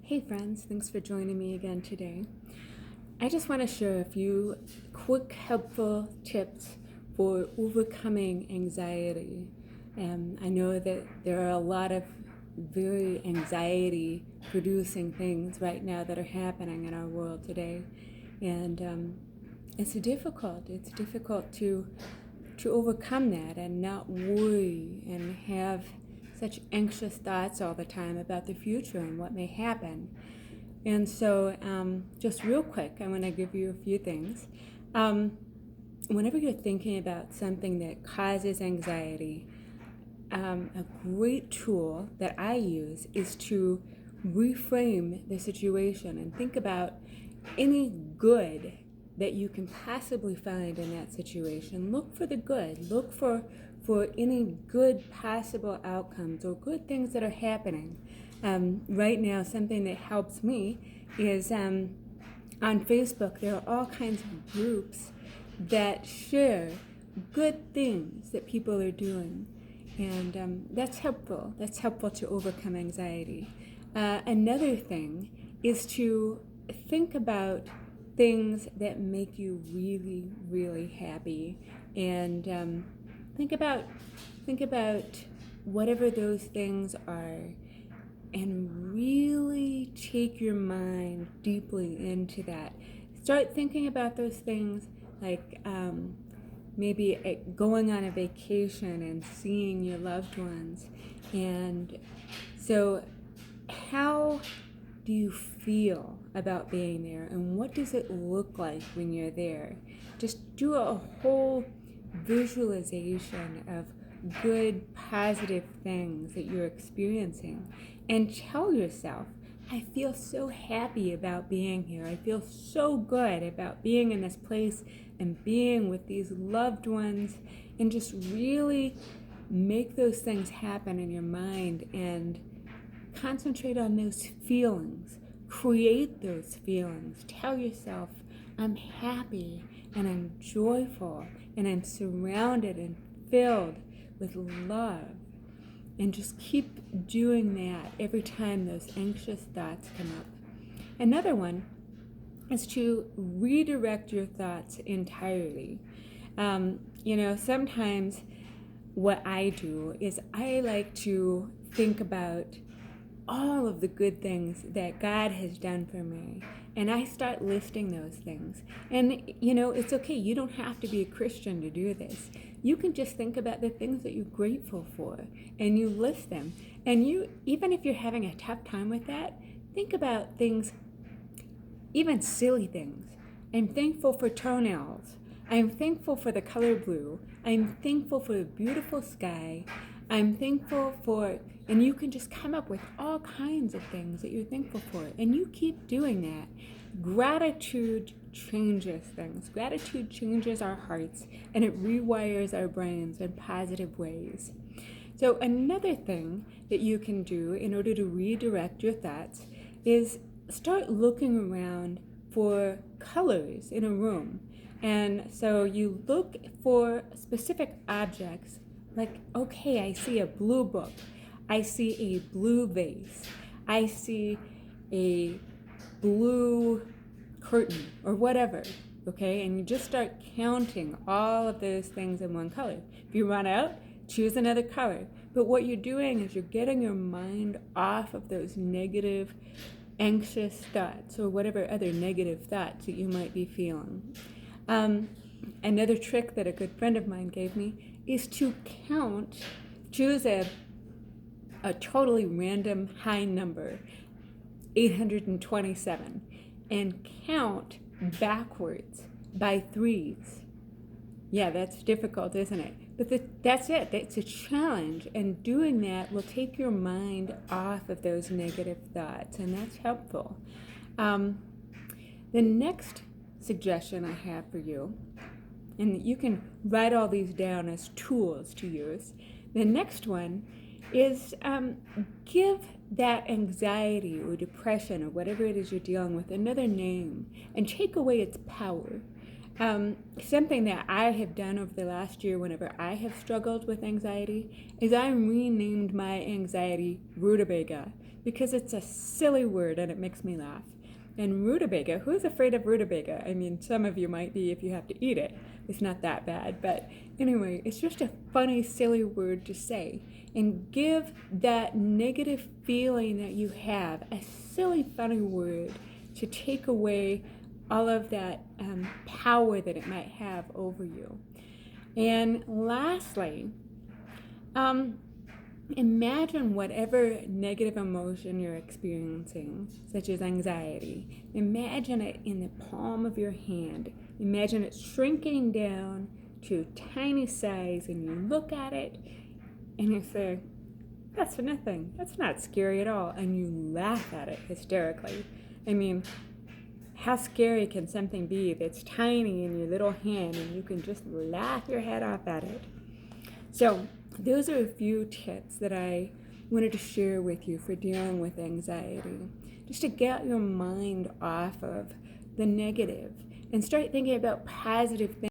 Hey friends, thanks for joining me again today. I just want to share a few quick, helpful tips for overcoming anxiety. I know that there are a lot of very anxiety producing things right now that are happening in our world today. And it's difficult. It's difficult to overcome that and not worry and have such anxious thoughts all the time about the future and what may happen. And so, just real quick, I want to give you a few things. Whenever you're thinking about something that causes anxiety, a great tool that I use is to reframe the situation and think about any good that you can possibly find in that situation. Look for the good. Look for any good possible outcomes or good things that are happening. Right now, something that helps me is on Facebook, there are all kinds of groups that share good things that people are doing. And that's helpful. That's helpful to overcome anxiety. Another thing is to think about things that make you really, really happy, and think about whatever those things are, and really take your mind deeply into that. Start thinking about those things like maybe going on a vacation and seeing your loved ones. And so how do you feel about being there, and what does it look like when you're there? Just do a whole visualization of good, positive things that you're experiencing, and tell yourself, I feel so happy about being here. I feel so good about being in this place and being with these loved ones, and just really make those things happen in your mind and concentrate on those feelings. Create those feelings. Tell yourself, I'm happy and I'm joyful and I'm surrounded and filled with love. And just keep doing that every time those anxious thoughts come up. Another one is to redirect your thoughts entirely. Sometimes what I do is I like to think about all of the good things that God has done for me. And I start listing those things. And, it's okay. You don't have to be a Christian to do this. You can just think about the things that you're grateful for, and you list them. And even if you're having a tough time with that, think about things, even silly things. I'm thankful for toenails. I'm thankful for the color blue. I'm thankful for a beautiful sky. I'm thankful for, and you can just come up with all kinds of things that you're thankful for, and you keep doing that. Gratitude changes things. Gratitude changes our hearts, and it rewires our brains in positive ways. So another thing that you can do in order to redirect your thoughts is start looking around for colors in a room. And so you look for specific objects. Like, okay, I see a blue book. I see a blue vase. I see a blue curtain or whatever, okay? And you just start counting all of those things in one color. If you run out, choose another color. But what you're doing is you're getting your mind off of those negative, anxious thoughts or whatever other negative thoughts that you might be feeling. Another trick that a good friend of mine gave me is to choose a totally random high number, 827, and count backwards by threes. Yeah, that's difficult, isn't it? But that's it. It's a challenge, and doing that will take your mind off of those negative thoughts, and that's helpful. The next suggestion I have for you, and you can write all these down as tools to use. The next one is give that anxiety or depression or whatever it is you're dealing with another name and take away its power. Something that I have done over the last year whenever I have struggled with anxiety is I renamed my anxiety rutabaga, because it's a silly word and it makes me laugh. And rutabaga, who's afraid of rutabaga? I mean, some of you might be if you have to eat it. It's not that bad. But anyway, it's just a funny, silly word to say. And give that negative feeling that you have a silly, funny word to take away all of that power that it might have over you. And lastly, imagine whatever negative emotion you're experiencing, such as anxiety. Imagine it in the palm of your hand. Imagine it shrinking down to a tiny size, and you look at it and you say, that's nothing. That's not scary at all. And you laugh at it hysterically. I mean, how scary can something be that's tiny in your little hand and you can just laugh your head off at it? So those are a few tips that I wanted to share with you for dealing with anxiety, just to get your mind off of the negative and start thinking about positive things.